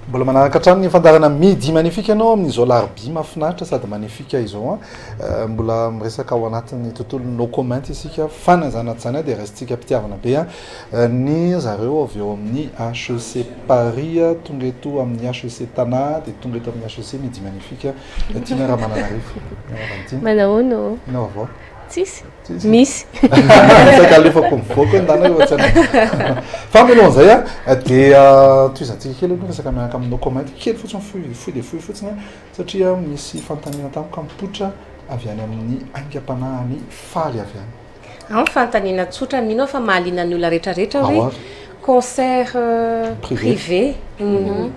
mbola manaraka hatrany ny fandarana midi magnifique ianao amin'izao larbi mahafinaritra sady magnifique izao mbola miresaka ao anatin'ny tontolo no comment isika fanazanat zany dia restsika mpitiavana be ny zareo avy eo amin'ny HEC Paris tonga eto amin'ny HEC Tana dia tonga eto amin'ny HEC midi magnifique tiana raha mananarivo manahoana inao avao tsisy misy sakalefako mivoaka ndana eo atsana fa melon'izay dia toizantsika kely aloha resaka miaraka aminao comment kely fotsiny foy de foy fotsiny satria misy fanontaniana tamiko mipoitra avy any amin'ny aingam-panahiny faly avy any fanontaniana tsotra mino fa mahaliana ny olona rehetrarehetra hoe concert privé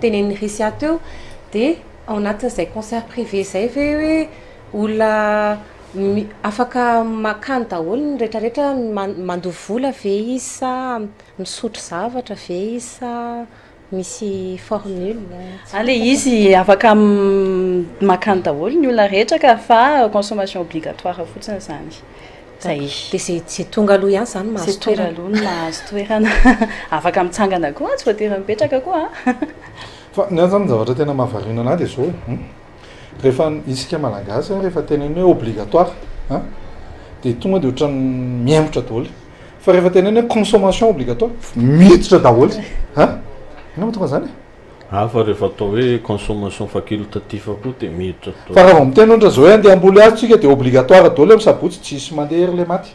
tenen'ny Rissia teo dia ao anatin'izay concert privé zay ve hoe olona afaka makany daholo ny rehetrarehetra mandoha vola ve izy sa misotro zavatra ve izy sa misy formule ale izy afaka makany daholo ny olona rehetra ka fa consommation obligatoire fotsiny zany zay dia c'est tonga aloha ihany zany mahazo toerana aloha mahazo toerana afaka mitsangana koa tsy voatery mipetraka koa fa ny zany zavatra tena mahavarina ana dia zao rehefa isika malagasy rehefa teneny hoe obligatoire dia tonga dia ohatrany miembotra daholo fa rehefa teneny hoe consommation obligatoire miditra daholo inona tonga zany fa rehefa atao hoe consommation facultative koa dia miditra fa raha vao miteny ohatra zao hoe andeha amboly azy tsika dia obligatoire daholo amin'ny sabotsy tsisy mandeha hery le maty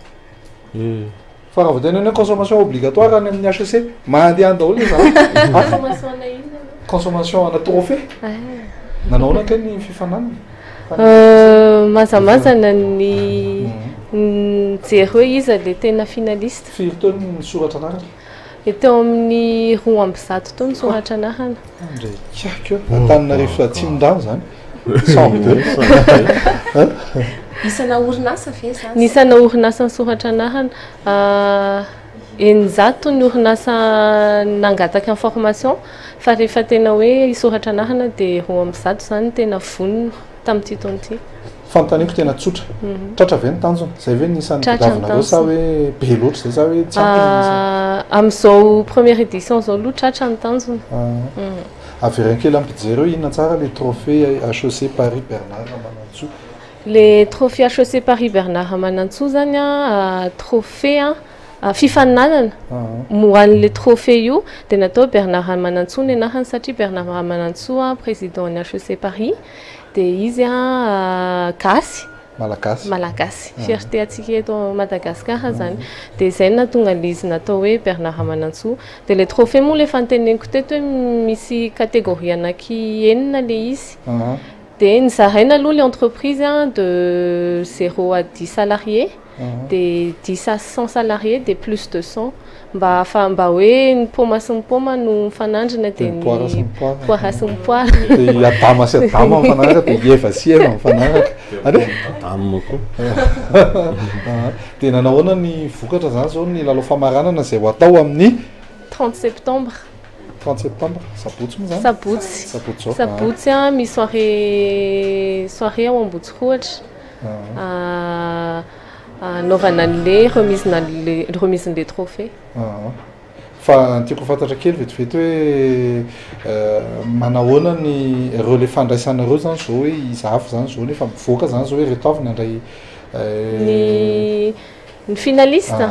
fa raha vao teneny hoe consommation obligatoire any amin'ny HEC mandeha any daholo zany consommation ana trophée nanao naka ny fifananana mazamazana ny jery hoe iza le tena finaliste firy taony ny soratra anarany teo amin'ny 2 tao ny soratra anarana ndraikiako Antananarivo Atsimondrano zany isana orinasa ve zany ny isana orinasa ny soratra anarana enizato ny orinasa nangataka information fa rehefa tena hoe isoratra anarana dia 2 zany tena vonona tamin'ity taona ity fanontaniako tena tsotra tratra ve ny tanjona zay ve nisan'ny mpitavina sa hoe be loatra zay sa hoe tsy amin'izao première édition zao aloha tratra ny tanjona averin kely ampijery hoe inona tsara le trophée HEC Paris Bernard Amanantsoa le trophée HEC Paris Bernard Amanantsoa zany trophée fifaninanana moan'le trophée io dia natao Bernard Amanantsoa ny anarany satria Bernard Amanantsoa président ny HEC Paris dia izy gasy malagasy fierté atsika eto Madagascar zany dia izay nahatonga izy natao hoe Bernard Amanantsoa dia le trophée moa le fanteneniko teto hoe misy catégorie anaky enina le izy dia nizaraina aloha le entreprise de 0 à 10 salariés des 10 à 100 salariés des plus de 100 mba hoe ny paoma sy ny paoma no mifanandrina dia ny poara sy ny poara dia adama sy adama mifanaraka dia eva sy eva mifanaraka adama koa dia nanahoana ny vokatra zany zao ny lalao famaranana izay ho atao amin'ny 30 septembre sabotsy moa zany sabotsy misy soirée ao Ambotsikoatra anaovana an'le remisen'le trophée fa tiako fantatra kely vetivety hoe manahoana ny ireo le fandraisanareo zany zao hoe izafy zany zao nefa mivoaka zany zao hoe reto avy nandray ny finaliste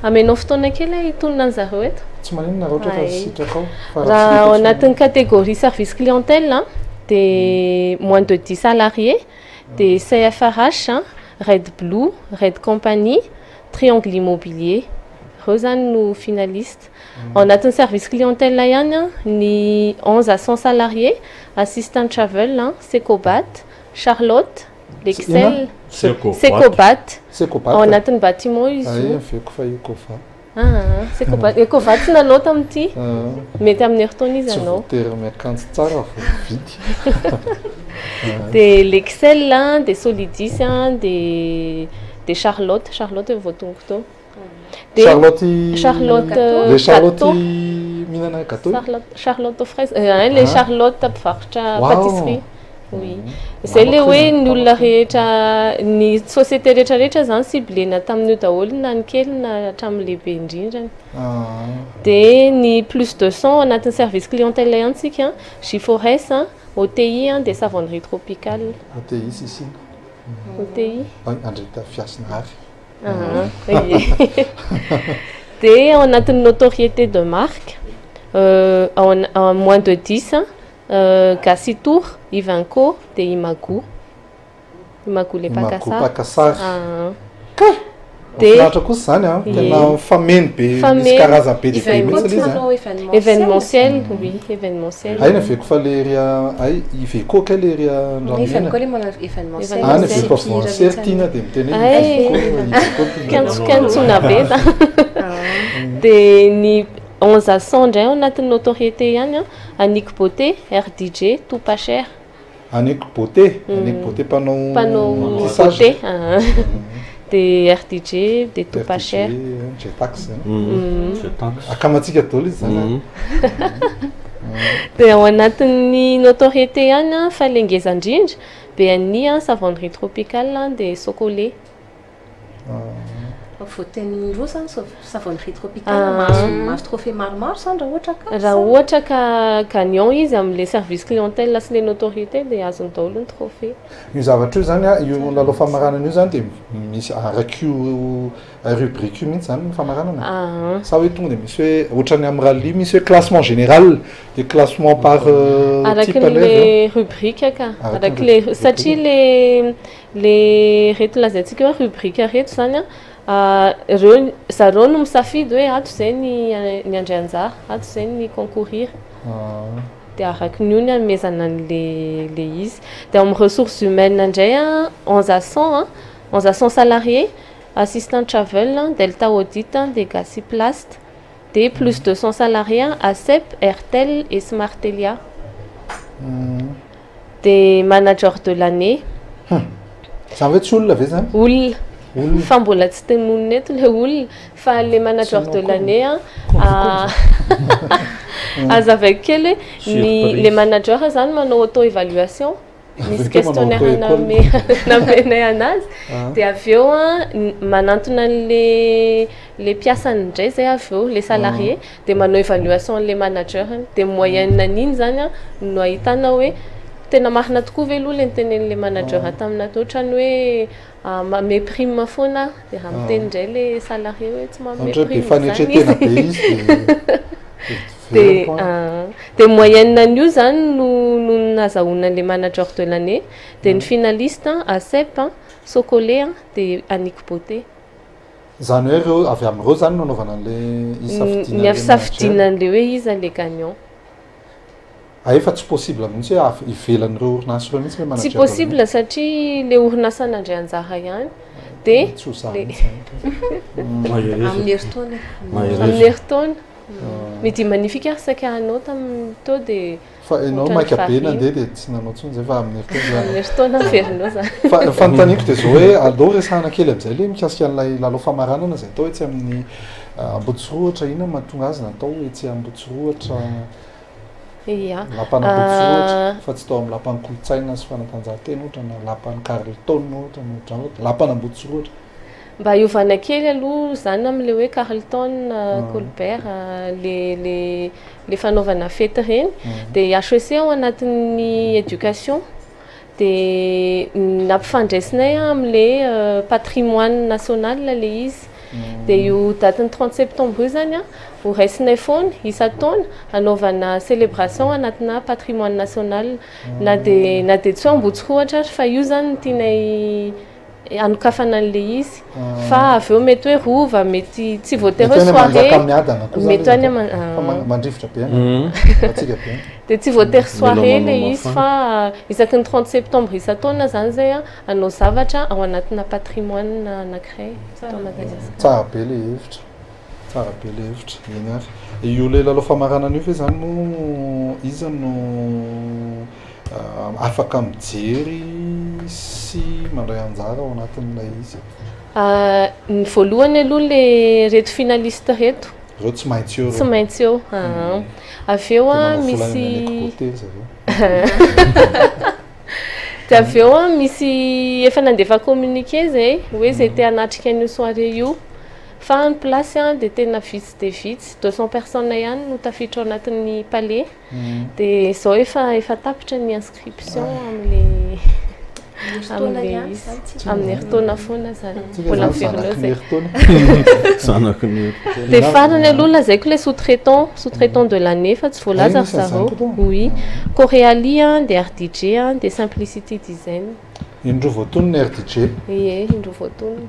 amenao fotoana kely hitonona any zareo eto tsy maninona raha ohatra fa sitraka ao raha ao anatin'ny catégorie service clientèle dia moins de 10 salariés des CFRH, Red Blue, Red Company, Triangle Immobilier, Rosanne nous finalistes. On a un service clientèle là, ni 11 à 100 salariés, assistant travel, Secobat, Charlotte, l'Excel, Secobat. On a un bâtiment ici. Secobat. Ecobat na l'autre un petit. Mais t'as amené retourner ça non? De l'Excel là, des Solidis, des Charlotte est votre couteau. Charlotte aux fraises, les Charlotte pâtisserie. oui zay le hoe ny olona rehetra ny société rehetrarehetra zany ciblena tamin'io daholo na ny kely na hatramin'ny lehibe indrindrany dia ny plus de 100 anatin'ny service clientèle ihany G4S OTI dia savonnerie tropicale OTI sisiny OTI andreta fiasina avy dia anatin'ny notoriété de marque en moins de 10 Gassitour, Ivanco, de Imagu. Imagu les Pacassar. Événementiel, oui, événementiel. Il fait quoi il fait quoi quelle on a sonde, on a une notoriété, Annick Beauté, RDJ, tout pas cher. Annick Beauté, panneau Beauté, des RDJ, des tout pas cher. J'ai taxe. À Kamatika Tolis. On a une notoriété, Falengez Andinj, BNI, savonnerie tropicale, des socolés. Faut tenir savonnerie tropicale, mas trophée marmar, ça Canyon, ils ont les services clientèle, là, c'est les notoriétés, des azontoles, un trophée. Nous avons tous un la lofa marana nous en mis à rubrique, ça va tourner, monsieur, Ouchanamrali, monsieur, classement général, des classements par avec les rubriques, avec les, les rétlazettes, rubriques, ça rend safidy hoe ato zay ny andray anjara ato zay ny concourir dia araka ny ony amezana le izy dia amin'ny ressources humaines indray 1100 salariés assistant travel Delta Audit de Gassiplast des plus de 100 salariés ACEP Airtel et Smartelia des managers de l'année ça veut dire fa mbola tsy tenonina eto le olona fa le manager de l'année azava kely les managers zany manao auto évaluation misy questionnaire namenay anazy dia aveo manantona le mpiasany indray zay aveo les salariés dia manao évaluation le manager dia moyenne an'iny zany no ahitana hoe tena marina tokoa ve aloha le nitenen'le manager taminato ohatrany hoe méprime foana dia raha miteny indray le salarié hoe tsy maméprime dia moyenne an'io zany no nazahoana le manager de l'année dia ny finaliste ACEP Socolé dia Annick Beauté zany hoe reo avy amin'ireo zany nanaovana an'le ny avy safidinan'le hoe iza le gagnant efa tsy possible mihitsy hoe ivelan'ireo orinasa ireo mihitsy le manager tsy possible satria le orinasa nandray anjara ihany dia amin'ny herintaona amin'ny herintaona mety magnifique arsaka anao tamin'ny to dia fa ianao maika be nandeha dia tsy nanao tsony zay fa amin'ny herintaona ferinao zany fa nytaniko dia zao hoe aleo resahana kely amin'izay le mikasika an'ilay lalao famaranana zay atao etsy amin'ny Ambotsoroatra ina mahatonga azy natao etsy Ambotsoroatra lapana Ambotsoroatra fa tsy tao amin'ny lapany kolotsaina sy fanatanjahantena ohatra na lapany Carleton ohatra lapana Ambotsoroatra mba hiovana kely aloha zany amin'le hoe Carleton Colbert le fanaovana fety reny dia HEC ao anatin'ny éducation dia nampifandraisinay amin'le patrimoine national le izy dia io datiny 30 septembre io zany ho raisinay foana isa-taona anaovana célébration anatina patrimoine national na dia tsy hoe Ambotsoroatra fa io zany tianay anokafana an'le izy fa avy eo mety hoe rova mety tsy voatery soirée mety any mandrivotra be dia tsy voatery soirée le izy fa isaky ny 30 septembre isa-taona zany zay anao zavatra ao anatina patrimoine anankiray tsara be le hevitra iny ary io le lalao famaranana io ve zany no iza no afaka mijery sy mandray anjara ao anatin'ilay izy ny voalohany aloha le reto finaliste reto reo tsy maintsy eo avy eo misy de avy eo a misy efa nandefa communiqué zay hoe zay te hanatrika an'io soirée io fa ny place a de tena vitsy de vitsy 200 personnes ihany no tafiditra ao anatin'ny palais de zao efa tapitra ny inscription amin'ny heritaona foana zany mbola miverina zay de farany aloha lazaiko le sous-traitant de l'année fa tsy voalaza ry zareo oui Coréalia de RDJ de Simplicity Design indro voatonony RDJ ie indro voatonony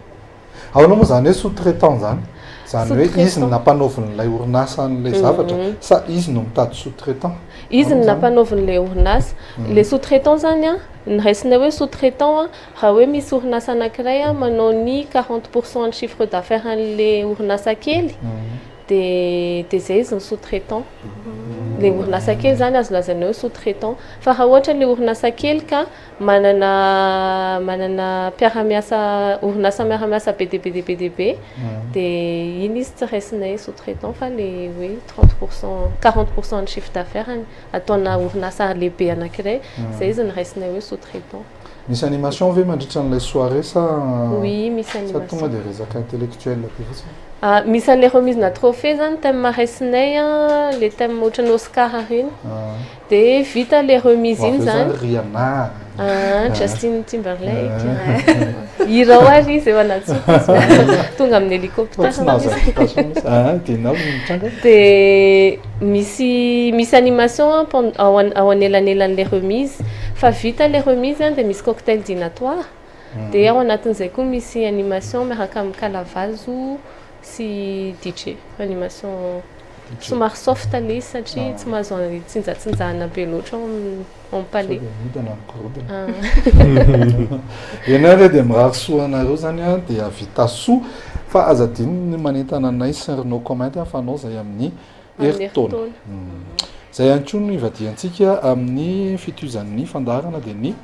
aonao moa zany hoe sous-traitant zany hoe izy nampanaovin'ilay orinasa an'lay zavatra sa izy no mitady sous-traitant izy no nampanaovin'lay orinasa le sous-traitant zany a ny raisina hoe sous-traitant a raha hoe misy orinasa anankiray a manao ny 40% ny chiffre d'affaires an'le orinasa kely de zay izy ny sous-traitant le orinasa kely zany azo lazana hoe sous-traitant fa raha ohatra le orinasa kely ka manana mpiara-miasa orinasa miara-miasa be de iny izy tsy raisina hoe sous-traitant fa le hoe 40% ny chiffre d'affaires ataona orinasa lehibe anankiray zay izy ny raisina hoe sous-traitant. Misy animation ve mandritra an'ilay soirée sa oui misy animation sa tonga de resaka intellectuel misy an'le remise na trophée zany thème raisinay le thème ohatran'ny Oscar reny de vita le remise iny zany Rihanna Justin Timberlake irao ary izy eo anaty tonga amin'ny hélicoptère de misy animation ao anelanelan'le remise fa vita le remise de misy cocktail dînatoire de ao anatin'izay koa misy animation miaraka amin'ny kalavazo sy DJ animation somary soft le satria tsy mahazo tsinjatsinjahana be loatra ao palais ianareo de mirary soa anareo zany a de avita soa fa azadiny manentana anay sy no comment fa anao zay amin'ny heritaona zay antsono ivadiantsika amin'ny fituzan'ny fandarana de ny